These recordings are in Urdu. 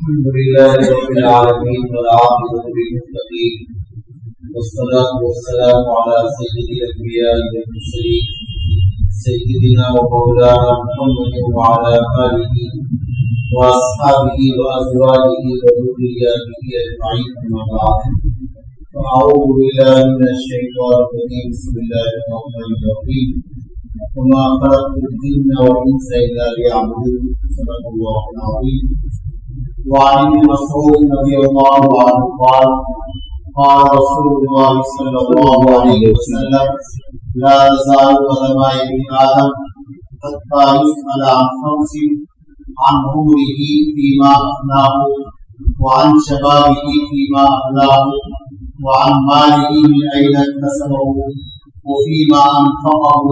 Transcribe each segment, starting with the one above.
الحمد لله رب العالمين والعاقبة للمتقين والصلاة والسلام على سيد الأنبياء والمرسلين سيدنا ومولانا محمد وعلى آله وأصحابه وأزواجه وذرياته أجمعين أما بعد فأعوذ بالله من الشيطان الرجيم بسم الله الرحمن الرحيم وما خلقت الجن والإنس إلا ليعبدون صدق الله العظيم. وعن ابن مسعود رضي الله عنه قال قال رسول الله صلى الله عليه وسلم لا تزال قدم ابن آدم حتى يسأل عن خمس عن عمره فيما أفناه وعن شبابه فيما أبلاه وعن ماله من أين اكتسبه وفيما أنفقه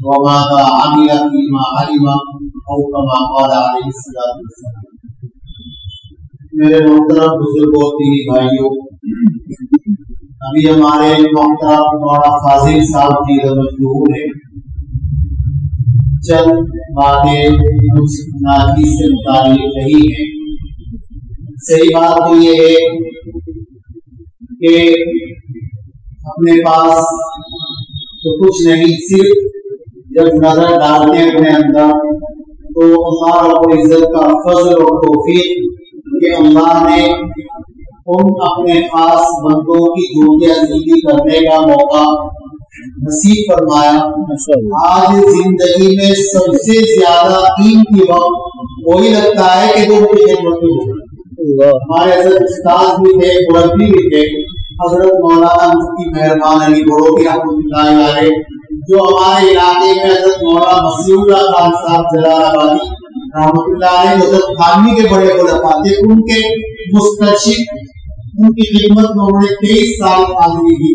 وماذا عمل فيما علم أو كما قال عليه الصلاة والسلام. میرے محترم بزرگوں دینی بھائیوں، ابھی ہمارے محترم مولانا فاضل صاحب کی رحمت ظہور ہے، چند باتیں مجھ نادی سے متعلق نہیں ہیں. صحیح بات تو یہ ہے کہ اپنے پاس تو کچھ نہیں، صرف جب نظر ڈالتے ہیں اپنے اندر تو اللہ رب العزت کا فضل اور توفیق کہ اللہ نے ان اپنے خاص بندوں کی ڈیوٹیاں سیدھی کرنے کا موقع نصیب فرمایا. آج زندگی میں سب سے زیادہ قیمتی وقت وہی لگتا ہے کہ جو ان کی خدمت میں ہو. ہمارے حضرت استاد بھی تھے، مربی بھی تھے، حضرت مولانا مفتی مہربان علی بڑوی رحمۃ اللہ علیہ، جو ہمارے علاقے میں حضرت مولانا مسیح اللہ خان صاحب جلال آبادی رحمۃ اللہ علیہ حضرت خانوی کے بڑے خلفاء تھے، ان کے مسترشد، ان کی خدمت میں انہوں نے 23 سال حاضری دی.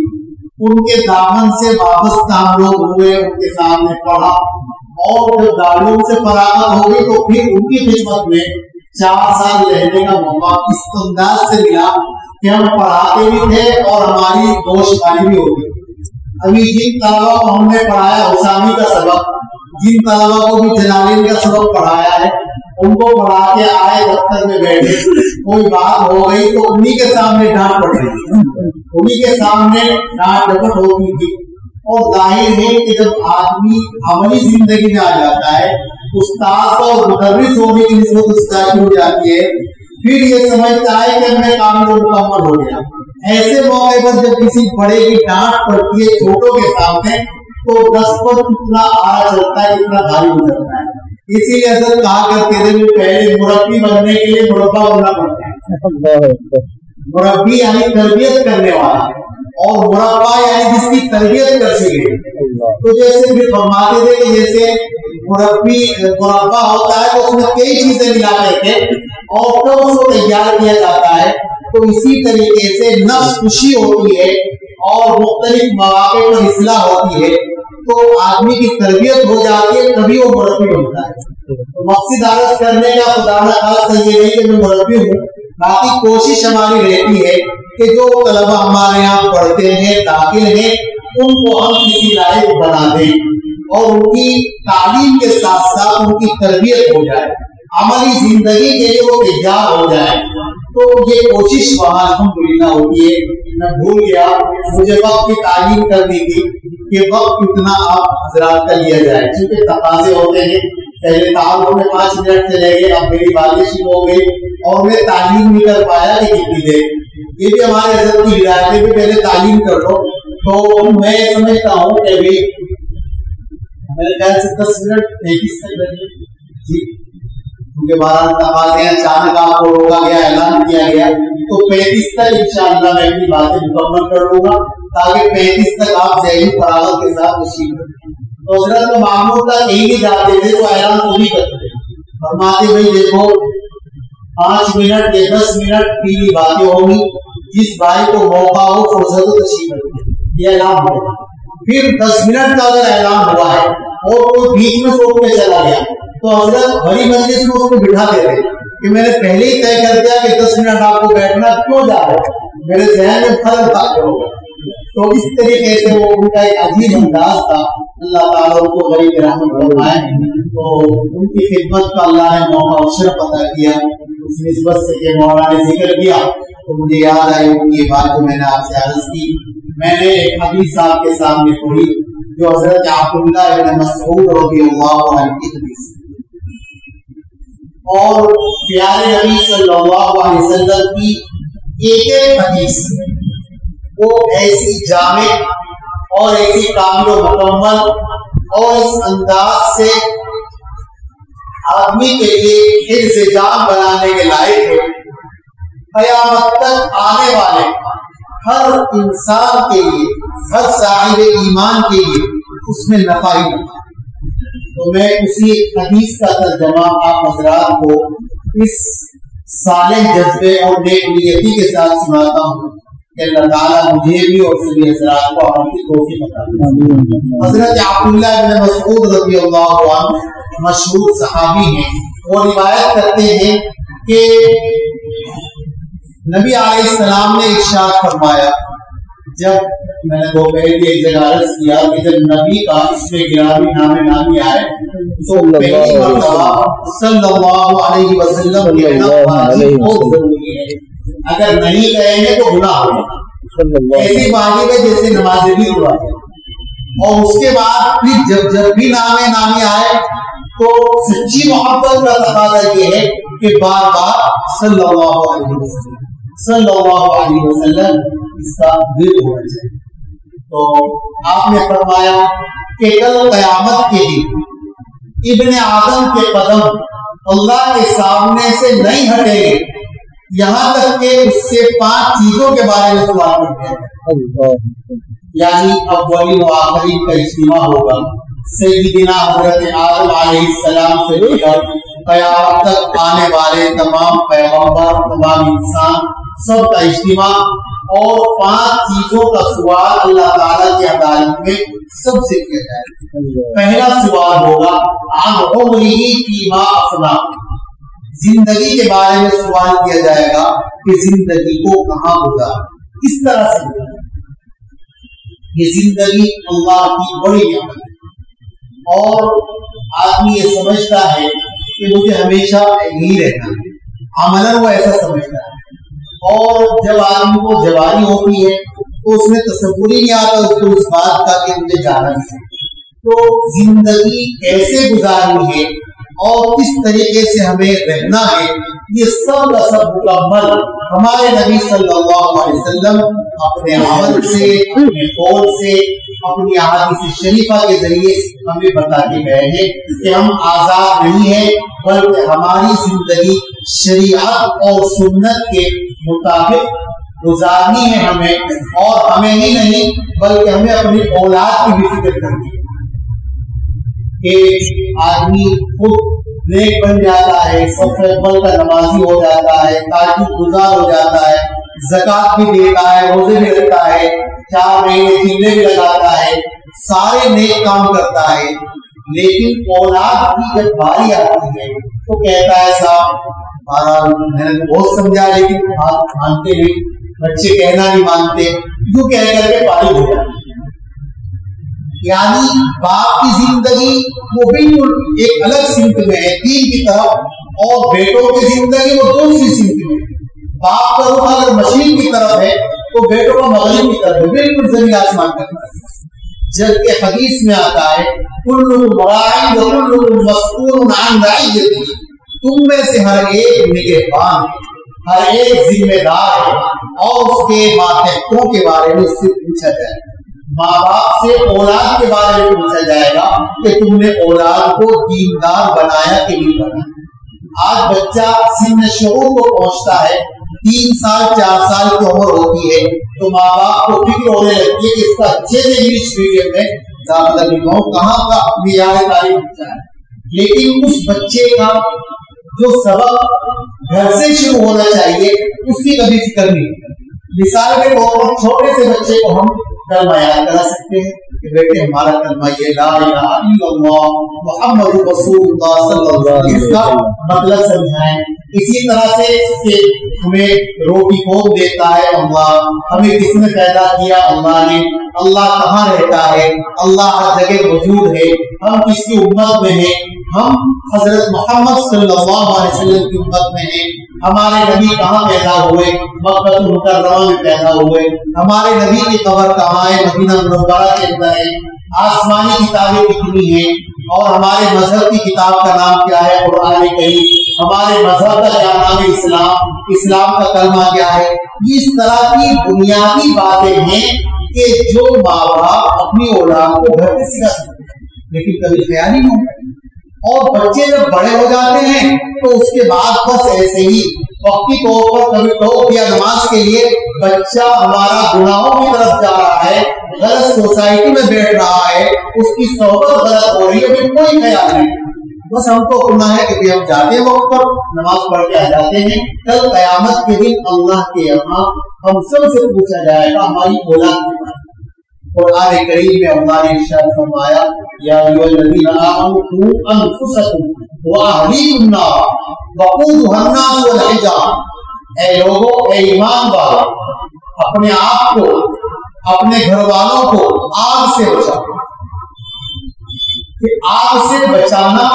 ان کے دامن سے وابستہ ہم لوگ ہوئے، ان کے سامنے پڑھا، اور جب دارالعلوم سے فراغت ہو گئی تو پھر ان کی خدمت میں 4 سال رہنے کا موقع اس انداز سے ملا کہ ہم پڑھاتے بھی تھے اور ہماری گوشتکاری بھی ہوتی. ابھی جن طلبا کو ہم نے پڑھایا حسامی کا سبق، جن طلبا کو بھی جلالین کا سبق پڑھایا ہے، ان کو پڑھا کے آئے دفتر میں بیٹھے، کوئی بات ہو گئی تو انہی کے سامنے ڈانٹ پڑ رہی تھی، انہی کے سامنے ڈانٹ ڈپٹ ہوتی تھی. اور ظاہر ہے کہ جب آدمی عملی زندگی میں آ جاتا ہے، استاد اور مدرس ہونے کی نسبت استاد ہو جاتی ہے، پھر یہ سمجھتا ہے کہ میں کام مکمل ہو گیا. ایسے موقع پر جب کسی بڑے کی ڈانٹ پڑتی ہے چھوٹوں کے سامنے تو 10 پر اتنا آرا چلتا ہے، اتنا بھاری ہو جاتا ہے. اسی لیے حضرت کہا کرتے تھے کہ پہلے مربی بننے کے لیے مربع بننا پڑتا ہے. مربی یعنی تربیت کرنے والا، اور مربع یعنی جس کی تربیت کر سکے. تو جیسے پھر فرماتے تھے کہ جیسے مربع ہوتا ہے تو اس میں کئی چیزیں ملا کرتے اور تب اس کو تیار کیا جاتا ہے. تو اسی طریقے سے نفس خوشی ہوتی ہے اور مختلف مواقع پر اصلاح ہوتی ہے تو آدمی کی تربیت ہو جاتی ہے، تبھی وہ مربی بنتا ہے. تو مقصد عرض کرنے کا خدا نہ خاص یہ نہیں کہ میں مربی ہوں، باقی کوشش ہماری رہتی ہے کہ جو طلبہ ہمارے یہاں پڑھتے ہیں، داخل ہیں، ان کو ہم کسی لائق بنا دیں اور ان کی تعلیم کے ساتھ ساتھ ان کی تربیت ہو جائے، عملی زندگی کے لیے وہ تیار ہو جائے. تو یہ کوشش وہاں الحمدللہ ہوتی ہے. میں بھول گیا، مجھے وقت کی تعلیم کرنی تھی کہ وقت کتنا آپ حضرات کا لیا جائے، کیونکہ تقاضے ہوتے ہیں. پہلے تعارف میں 5 منٹ چلے گئے، اب میری باتیں شروع ہو گئی اور میں تعلیم نہیں کر پایا کہ کتنی دیر. یہ بھی ہمارے حضرت کی ہدایت ہے کہ پہلے تعلیم کر لو. تو میں سمجھتا ہوں کہ ابھی میرے خیال سے 10 منٹ 35 تک لگے جی، کیونکہ 12 تقاضے ہیں، اچانک آپ کو روکا گیا، اعلان کیا گیا، تو 35 تک انشاءاللہ میں اپنی باتیں مکمل کر لوں گا تاکہ 35 تک آپ ذہنی فراغت کے ساتھ تشریف رکھیں. تو حضرت معمول تک کہیں بھی جاتے تھے تو اعلان تو نہیں کرتے تھے، فرماتے بھائی دیکھو 5 منٹ یا 10 منٹ کی باتیں ہوں گی، جس بھائی کو موقع ہو فرصت تشریف رکھیں، یہ اعلان ہوگا. پھر 10 منٹ کا اگر اعلان ہوا ہے اور کوئی بیچ میں سوچ میں چلا گیا تو حضرت بڑی مجلس میں اس کو بٹھا دیتے کہ میں نے پہلے ہی طے کر دیا کہ 10 منٹ آپ کو بیٹھنا، کیوں جا رہے ہیں، میرے ذہن میں خلل تاکہ ہوگا. تو اس طریقے سے وہ ان کا ایک عجیب انداز تھا. اللہ تعالیٰ ان کو غریب رحمت فرمائے. تو ان کی خدمت کا اللہ نے موقع اور شرف عطا کیا. اس نسبت سے کہ مولانا نے ذکر کیا تو مجھے یاد آئی یہ بات جو میں نے آپ سے عرض کی. میں نے ایک حدیث آپ کے سامنے پڑھی جو حضرت عبداللہ ابن مسعود رضی اللہ عنہ کی حدیث اور پیارے نبی صلی اللہ علیہ وسلم کی ایک ایک حدیث وہ ایسی جامع اور ایسی کامل و مکمل اور اس انداز سے آدمی کے لیے حفظ جان بنانے کے لائق ہے. قیامت تک آنے والے ہر انسان کے لیے ہر صاحب ایمان کے لیے اس میں نفع ہی نفع. تو میں اسی حدیث کا ترجمہ آپ حضرات کو اس صالح جذبے اور نیک نیتی کے ساتھ سناتا ہوں کہ اللہ تعالیٰ مجھے بھی اور سبھی حضرات کو عمل کی توفیق عطا فرمائے. حضرت عبداللہ بن مسعود رضی اللہ عنہ مشہور صحابی ہیں. وہ روایت کرتے ہیں کہ نبی علیہ السلام نے ارشاد فرمایا, جب میں نے دوپہر کی ایک جگہ عرض کیا کہ جب نبی کا اس میں گرامی نامی آئے تو پہلی مرتبہ صلی اللہ علیہ وسلم کہنا بہت ضروری ہے. اگر نہیں کہیں گے تو گناہ ہوگا. ایسی واجب ہے جیسے نماز بھی واجب. اور اس کے بعد پھر جب بھی نامی آئے تو سچی محبت کا تقاضا یہ ہے کہ بار بار صلی اللہ علیہ وسلم اس کا ورد ہونا چاہیے. تو آپ نے فرمایا کہ کل قیامت کے دن ابن آدم کے قدم اللہ کے سامنے سے نہیں ہٹیں گے یہاں تک کہ اس سے 5 چیزوں کے بارے میں سوال کرتے ہیں. یعنی اولین و آخرین کا اجتماع ہوگا. سیدنا حضرت آدم علیہ السلام سے لے کر قیامت تک آنے والے تمام پیغمبر تمام انسان سب کا اجتماع اور 5 چیزوں کا سوال اللہ تعالیٰ کی عدالت میں سب سے کیا جائے گا. پہلا سوال ہوگا عن عمرہ فیما افنی. زندگی کے بارے میں سوال کیا جائے گا کہ زندگی کو کہاں گزارا, کس طرح سے گزارا. یہ زندگی اللہ کی بڑی نعمت ہے اور آدمی یہ سمجھتا ہے کہ مجھے ہمیشہ یہی رہنا ہے. عملاً وہ ایسا سمجھتا ہے اور جب آدمی کو جوانی ہوتی ہے تو اس میں تصور ہی نہیں آتا اس کو اس بات کا کہ مجھے جانا ہے. تو زندگی کیسے گزارنی ہے اور کس طریقے سے ہمیں رہنا ہے یہ سب کا سب مکمل ہمارے نبی صلی اللہ علیہ وسلم اپنے عمل سے اپنے قول سے اپنی احادیث شریفہ کے ذریعے ہمیں بتا کے گئے ہیں کہ ہم آزاد نہیں ہیں بلکہ ہماری زندگی شریعت اور سنت کے مطابق گزارنی ہے ہمیں. اور ہمیں ہی نہیں بلکہ ہمیں اپنی اولاد کی بھی فکر کرنی ہے کہ آدمی خود نیک بن جاتا ہے, صف اول کا نمازی ہو جاتا ہے, تہجد گزار ہو جاتا ہے, زکات بھی دیتا ہے, روزے بھی رکھتا ہے, 4 مہینے چلے بھی لگاتا ہے, سارے نیک کام کرتا ہے. لیکن اولاد کی جب باری آتی ہے تو کہتا ہے صاحب میں نے بہت سمجھا لیکن بات مانتے نہیں, بچے کہنا نہیں مانتے, یوں کہہ کر کے فارغ ہو جاتے. یعنی باپ کی زندگی وہ بالکل ایک الگ سمت میں ہے دین کی طرف, اور بیٹوں کی زندگی وہ دوسری سمت میں ہے. باپ کا رخ اگر مشرق کی طرف ہے تو بیٹوں کا مغرب کی طرف ہے, بالکل زمین آسمان کا فرق ہے. جبکہ حدیث میں آتا ہے کلکم راع وکلکم مسئول عن رعیتہ, تم میں سے ہر ایک نگہبان ہے, ہر ایک ذمہ دار ہے اور اس کے ماتحتوں کے بارے میں اس سے پوچھا جائے گا. ماں باپ سے اولاد کے بارے میں پوچھا جائے گا کہ تم نے اولاد کو دیندار بنایا کہ نہیں بنایا. آج بچہ سن شعور کو پہنچتا ہے, 3 سال 4 سال کی عمر ہوتی ہے تو ماں باپ کو فکر ہونے لگتی ہے کہ اس کا اچھے سے انگلش میڈیم میں داخلہ دلواؤں, کہاں کا معیار تعلیم اچھا ہے. لیکن اس بچے کا جو سبق گھر سے شروع ہونا چاہیے اس کی کبھی فکر نہیں. مثال کے طور پر چھوٹے سے بچے کو ہم کلمہ یاد کرا سکتے ہیں کہ بیٹے ہمارا کلمہ یہ لا الہ الا اللہ محمد رسول اللہ صلی اللہ علیہ وسلم کا مطلب سمجھائیں. اسی طرح سے کہ ہمیں روٹی کون دیتا ہے اللہ, ہمیں کس نے پیدا کیا اللہ نے, اللہ کہاں رہتا ہے, اللہ ہر جگہ موجود ہے, ہم کس کی امت میں ہیں, ہم حضرت محمد صلی اللہ علیہ وسلم کی امت میں ہیں. ہمارے نبی کہاں پیدا ہوئے؟ مکہ المکرمہ میں پیدا ہوئے. ہمارے نبی کی قبر کہاں ہے؟ مدینہ منورہ کے اندر ہے. آسمانی کتابیں کتنی ہیں اور ہمارے مذہب کی کتاب کا نام کیا ہے؟ قرآن کریم. ہمارے مذہب کا کیا نام ہے؟ اسلام. اسلام کا کلمہ کیا ہے؟ اس طرح کی بنیادی باتیں ہیں کہ جو ماں باپ اپنی اولاد کو گھر میں سکھا سکتے ہیں، لیکن کبھی خیال ہی نہیں ہوتا. اور بچے جب بڑے ہو جاتے ہیں تو اس کے بعد بس ایسے ہی وقتی طور پر کبھی ٹوک دیا نماز کے لیے، بچہ ہمارا گناہوں کی طرف جا رہا ہے، غلط سوسائٹی میں بیٹھ رہا ہے، اس کی صحبت غلط ہو رہی ہے، پھر کوئی خیال نہیں. بس ہم کو کرنا ہے کہ ہم جاتے ہیں وقت پر نماز پڑھ کے آ جاتے ہیں. کل قیامت کے دن اللہ کے یہاں ہم سب سے پوچھا جائے گا ہماری اولاد کے بارے میں. قرآن کریم میں اللہ نے ارشاد فرمایا یا ایھا الذین آمنوا قوا انفسکم واہلیکم النار وقودھا الناس والحجارہ. اے لوگو، اے ایمان والو، اپنے آپ کو، اپنے گھر والوں کو آگ سے بچاؤ. کہ آگ سے بچانا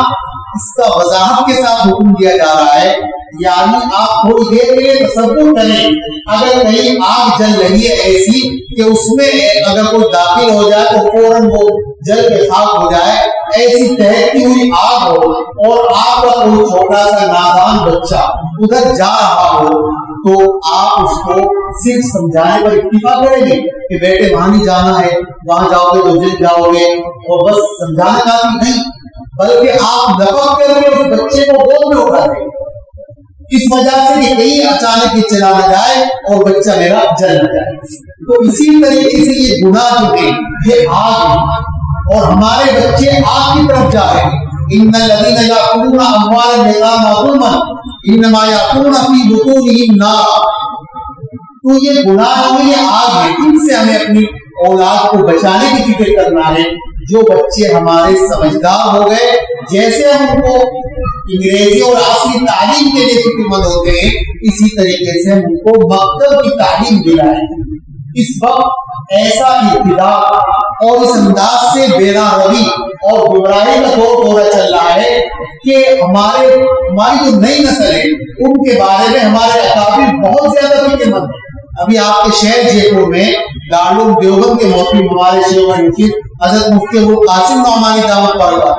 اس کا وضاحت کے ساتھ حکم دیا جا رہا ہے. یعنی آپ تھوڑی دیر کے لیے تصور کریں، اگر کہیں آگ جل رہی ہے ایسی کہ اس میں اگر کوئی داخل ہو جائے تو فوراً وہ جل کے خاک ہو جائے، ایسی تہتی ہوئی آگ ہو اور آپ کا کوئی چھوٹا سا نادان بچہ ادھر جا رہا ہو، تو آپ اس کو صرف سمجھانے پر اکتفا کریں گے کہ بیٹے وہاں نہیں جانا ہے، وہاں جاؤ گے تو جل جاؤ گے، اور بس سمجھانا کافی نہیں، بلکہ آپ لپک کر کے اس بچے کو گود میں اٹھا دیں، اس وجہ سے کہ کہیں اچانک یہ چلا نہ جائے اور بچہ میرا جل نہ جائے. تو اسی طریقے سے یہ گناہ جو ہے یہ آگ ہے اور ہمارے بچے آگ کی طرف جا رہے ہیں. ان الذین یاکلون اموال الیتامی ظلما انما یاکلون فی بطونہم نارا. تو یہ گناہ جو یہ آگ ہے، ان سے ہمیں اپنی اولاد کو بچانے کی فکر کرنا ہے. جو بچے ہمارے سمجھدار ہو گئے، جیسے ہم ان کو انگریزی اور عصری تعلیم کے لیے فکر مند ہوتے ہیں، اسی طریقے سے ہم ان کو مکتب کی تعلیم دلائیں. اس وقت ایسا ابتدا اور اس انداز سے بینا روی اور گمراہی کا دور چل رہا ہے کہ ہماری جو نئی نسل ہے ان کے بارے میں ہمارے اکابر بہت زیادہ فکر مند ہیں. ابھی آپ کے شہر جے پور میں دارالعلوم دیوبند کے مفتی ہمارے شیخ حضرت مفتی ابوالقاسم نعمانی دعوت پڑھا،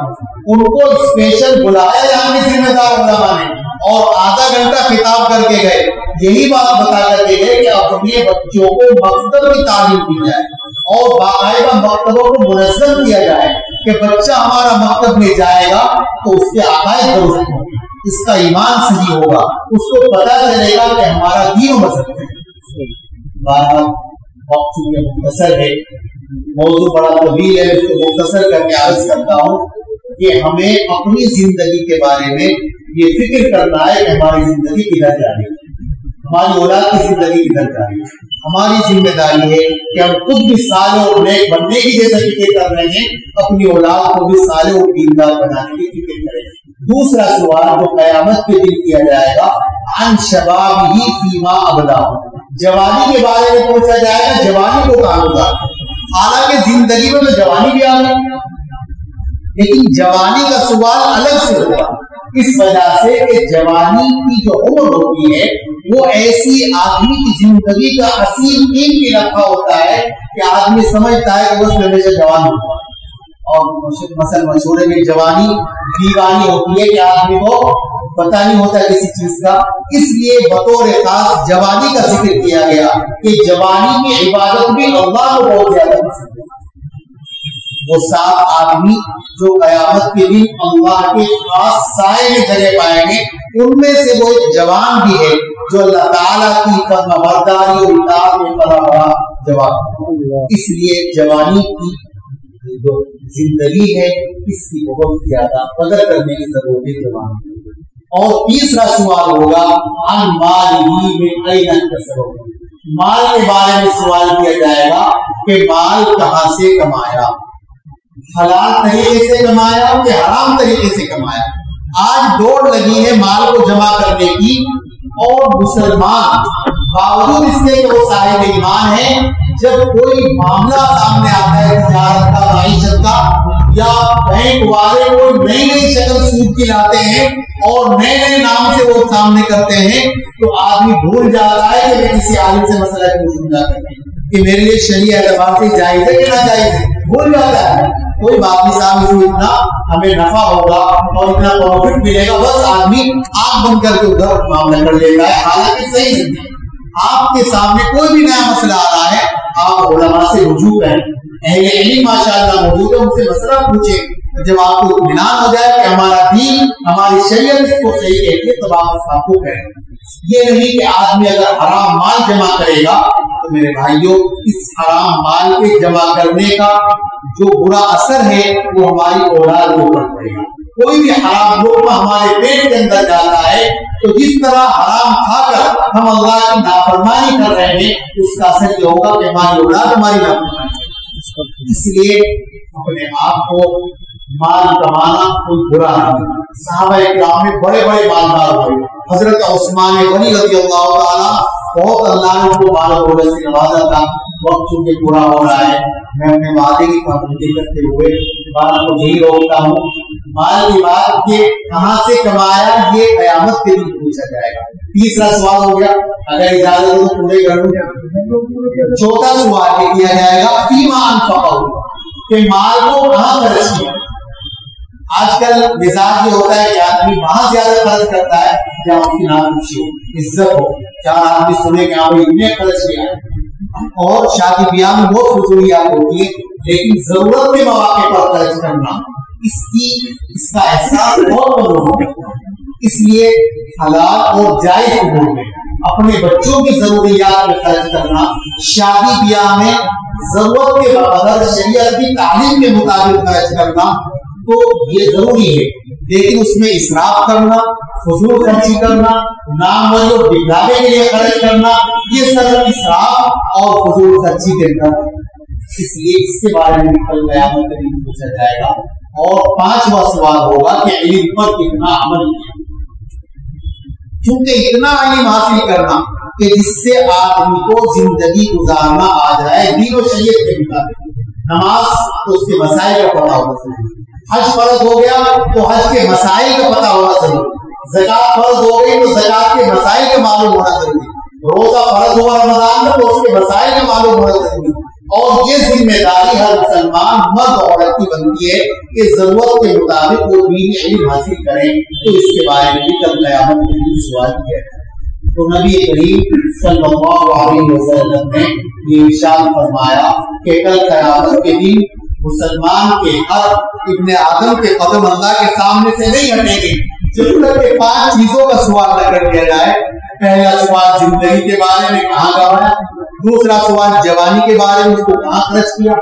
ان کو اسپیشل بلایا یہاں کے ذمہ دار علماء نے اور آدھا گھنٹہ خطاب کر کے گئے. یہی بات بتا کر کے گئے کہ اپنے بچوں کو مکتب کی تعلیم دی جائے اور باقاعدہ مکتبوں کو منظم کیا جائے کہ بچہ ہمارا مکتب میں جائے گا تو اس کے عقائد درست ہوں گے، اس کا ایمان صحیح ہوگا، اس کو پتہ چلے گا کہ ہمارا دین و مذہب ہے. بہرحال وقت چونکہ مختصر ہے، موضوع بڑا طویل ہے، اس کو مختصر کر کے عرض کرتا ہوں کہ ہمیں اپنی زندگی کے بارے میں یہ فکر کرنا ہے کہ ہماری زندگی کدھر جا رہی ہے، ہماری اولاد کی زندگی کدھر جا رہی ہے. ہماری ذمہ داری ہے کہ ہم خود بھی صالح اور نیک بننے کی جیسا فکر کر رہے ہیں، اپنی اولاد کو بھی صالح اور دیندار بنانے کی فکر کریں. دوسرا سوال جو قیامت کے دن کیا جائے گا، عن شبابہ فیما ابلاہ، جوانی کے بارے میں پوچھا جائے گا، جوانی کو کہاں گزارا. حالانکہ زندگی میں تو جوانی بھی آ گئی، لیکن جوانی کا سوال الگ سے ہوگا، اس وجہ سے کہ جوانی کی جو عمر ہوتی ہے وہ ایسی آدمی کی زندگی کا اصیل قیم بھی رکھا ہوتا ہے کہ آدمی سمجھتا ہے کہ وہ ہمیشہ جوان ہوتا ہے. اور مثلا مشہور ہے کہ جوانی دیوانی ہوتی ہے کہ آدمی کو پتہ نہیں ہوتا کسی چیز کا. اس لیے بطور خاص جوانی کا ذکر کیا گیا کہ جوانی کی عبادت بھی اللہ کو بہت زیادہ پسند ہے. وہ 7 آدمی جو قیامت کے دن اللہ کے خاص سائے میں جگہ پائیں گے، ان میں سے وہ ایک جوان بھی ہے جو اللہ تعالیٰ کی فرما برداری اور اطاعت میں پلا بڑا جوان. اس لیے جوانی کی جو زندگی ہے اس کی بہت زیادہ قدر کرنے کی ضرورت ہے جوان. اور تیسرا سوال ہوگا عن مالہ من این اکتسبہ، مال کے بارے میں سوال کیا جائے گا کہ مال کہاں سے کمایا، حلال طریقے سے کمایا کہ حرام طریقے سے کمایا. آج دوڑ لگی ہے مال کو جمع کرنے کی، اور مسلمان باوجود اس کے کہ وہ صاحب ایمان ہے، جب کوئی معاملہ سامنے آتا ہے تجارت کا، معیشت کا، یا بینک والے کو نئی نئی شکل سود کی لاتے ہیں اور نئے نئے نام سے وہ سامنے کرتے ہیں تو آدمی بھول جاتا ہے کہ میں کسی عالم سے مسئلہ پوچھوں کہ میرے لیے شرعی اعتبار سے جائز ہے کہ نہ جائز ہے، بھول جاتا ہے. کوئی بات نہیں صاحب، اس میں اتنا ہمیں نفع ہوگا اور اتنا پروفٹ ملے گا، بس آدمی آنکھ بند کر کے ادھر معاملہ کر لیتا ہے، حالانکہ صحیح نہیں ہے. آپ کے سامنے کوئی بھی نیا مسئلہ آ رہا ہے، آپ علماء سے رجوع کریں، اہل علم ماشاءاللہ موجود ہے، ان سے مسئلہ پوچھیں. جب آپ کو اطمینان ہو جائے کہ ہمارا دین ہماری شریعت اس کو صحیح کہتی ہے تب آپ اس کام کو کریں. یہ نہیں کہ آدمی اگر حرام مال جمع کرے گا تو میرے بھائیوں اس حرام مال کے جمع کرنے کا جو برا اثر ہے وہ ہماری اولاد کے اوپر پڑے گا. کوئی بھی حرام لقمہ ہمارے پیٹ کے اندر جاتا ہے تو جس طرح حرام کھا کر ہم اللہ کی نافرمانی کر رہے ہیں اس کا اثر یہ ہوگا کہ ہماری اولاد ہماری نافرمانی. اس لیے اپنے آپ کو مال کمانا کوئی برا نہیں. صحابہ کرام میں بڑے بڑے مالدار ہوئے. حضرت عثمان غنی رضی اللہ تعالیٰ بہت اللہ نے کو مال و دولت سے نوازا تھا. وقت چونکہ پورا ہو رہا ہے میں اپنے وعدے کی پابندی کرتے ہوئے بات کو یہی روکتا ہوں. مال کی بات کہ کہاں سے کمایا یہ قیامت کے دن پوچھا جائے گا. تیسرا سوال ہو گیا، اگر اجازت ہو تو پورے کر لوں. چوتھا سوال یہ کیا جائے گا فیما انفقہ، کہ مال کو کہاں خرچ کیا. آج کل مزاج یہ ہوتا ہے کہ آدمی وہاں زیادہ خرچ کرتا ہے جہاں اس کی نام خوشی ہو، عزت ہو، چار آدمی سنے کہ آپ نے خرچ کیا ہے. اور شادی بیاہ میں بہت فضولیات ہوتی ہے، لیکن ضرورت کے مواقع پر خرچ کرنا اس کا احساس بہت کم ہوتا ہے. اس لیے حلال اور جائز امور میں اپنے بچوں کی ضروریات میں خرچ کرنا، شادی بیاہ میں ضرورت کے بغیر شریعت کی تعلیم کے مطابق خرچ کرنا تو یہ ضروری ہے. لیکن اس میں اسراف کرنا، فضول خرچی کرنا، نام اور دکھلاوے کے لیے خرچ کرنا، یہ سب اسراف اور فضول خرچی کے اندر. اس لیے اس کے بارے میں کل قیامت کے دن پوچھا جائے گا. اور پانچواں سوال ہوگا کہ علم پر کتنا عمل کیا. چونکہ اتنا علم حاصل کرنا کہ جس سے آدمی کو زندگی گزارنا آ جائے دین و شریعت کے مطابق. نماز تو اس کے مسائل کا پتہ ہونا ضروری. حج فرض ہو گیا تو حج کے مسائل کا پتہ ہونا ضروری. زکات فرض ہو گئی تو زکات کے مسائل کا معلوم ہونا ضروری. روزہ فرض ہوا رمضان میں تو اس کے مسائل کا معلوم ہونا ضروری. اور یہ ذمہ داری ہر مسلمان مرد عورت کی بنتی ہے کہ ضرورت کے مطابق وہ دینی علم حاصل کریں. تو اس کے بارے میں بھی کل قیامت کے دن سوال کیا ہے. تو نبی کریم صلی اللہ علیہ وسلم نے یہ ارشاد فرمایا کہ کل قیامت کے دن مسلمان کے ہر ابن آدم کے قدم اللہ کے سامنے سے نہیں ہٹیں گے جب تک کہ 5 چیزوں کا سوال نہ کر دیا جائے. پہلا سوال زندگی کے بارے میں کہاں گوایا، دوسرا سوال جوانی کے بارے میں اس کو کہاں خرچ کیا،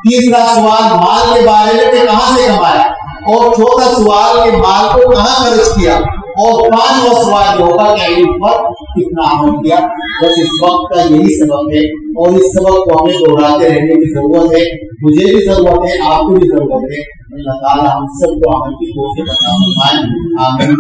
تیسرا سوال مال کے بارے میں کہ کہاں سے کمایا، اور چوتھا سوال کہ مال کو کہاں خرچ کیا، اور 5واں سوال ہوگا کہ علم پر کتنا عمل کیا. بس اس وقت کا یہی سبق ہے اور اس سبق کو ہمیں دوہراتے رہنے کی ضرورت ہے. مجھے بھی ضرورت ہے، آپ کو بھی ضرورت ہے. اللہ تعالیٰ ہم سب کو عمل کی توفیق عطا فرمائے. آمین.